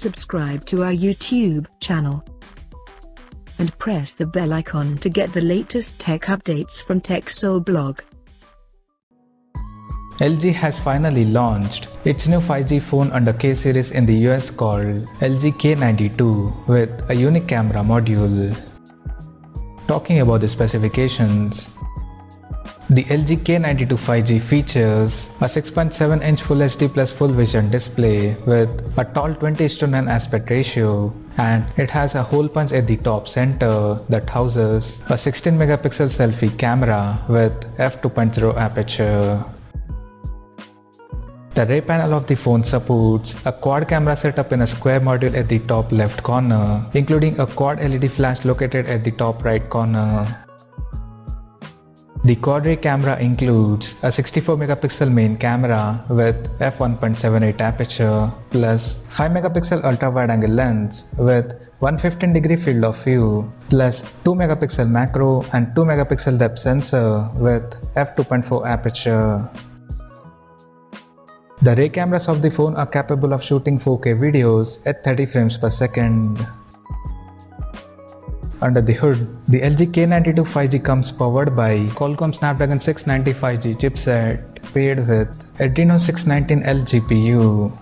subscribe to our YouTube channel and press the bell icon to get the latest tech updates from TechSole Blog. LG has finally launched its new 5G phone under K series in the US called LG K92 with a unique camera module. Talking about the specifications, the LG K92 5G features a 6.7-inch Full HD plus full vision display with a tall 20:9 aspect ratio, and it has a hole punch at the top center that houses a 16-megapixel selfie camera with f2.0 aperture. The rear panel of the phone supports a quad camera setup in a square module at the top left corner, including a quad LED flash located at the top right corner. The quad rear camera includes a 64-megapixel main camera with f1.78 aperture plus 5-megapixel ultra-wide-angle lens with 115-degree field of view plus 2-megapixel macro and 2-megapixel depth sensor with f2.4 aperture. The rear cameras of the phone are capable of shooting 4K videos at 30 frames per second. Under the hood, the LG K92 5G comes powered by Qualcomm Snapdragon 690 5G chipset paired with Adreno 619L GPU.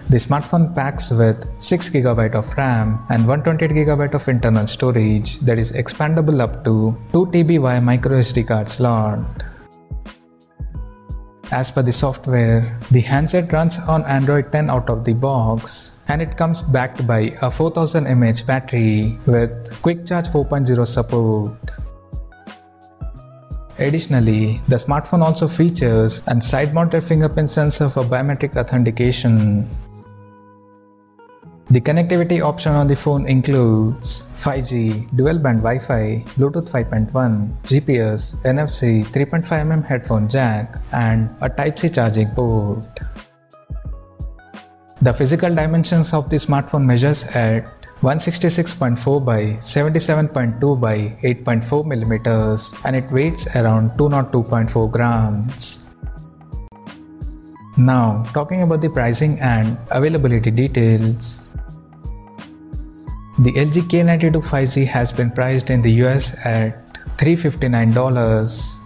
The smartphone packs with 6GB of RAM and 128GB of internal storage that is expandable up to 2TB via microSD card slot. As per the software, the handset runs on Android 10 out of the box, and it comes backed by a 4000 mAh battery with Quick Charge 4.0 support. Additionally, the smartphone also features a side-mounted fingerprint sensor for biometric authentication. The connectivity option on the phone includes 5G, dual-band Wi-Fi, Bluetooth 5.1, GPS, NFC, 3.5mm headphone jack, and a Type-C charging port. The physical dimensions of the smartphone measures at 166.4 by 77.2 by 8.4 mm, and it weighs around 202.4 grams. Now, talking about the pricing and availability details. The LG K92 5G has been priced in the US at $359,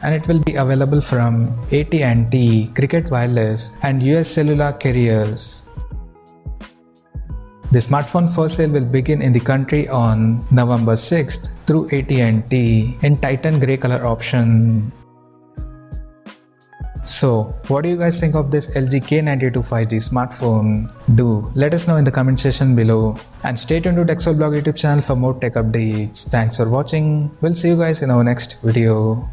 and it will be available from AT&T, Cricket Wireless and US cellular carriers. The smartphone first sale will begin in the country on November 6th through AT&T in Titan grey color option. So, what do you guys think of this LG K92 5G smartphone? Do let us know in the comment section below, and stay tuned to TechSole Blog YouTube channel for more tech updates. Thanks for watching. We'll see you guys in our next video.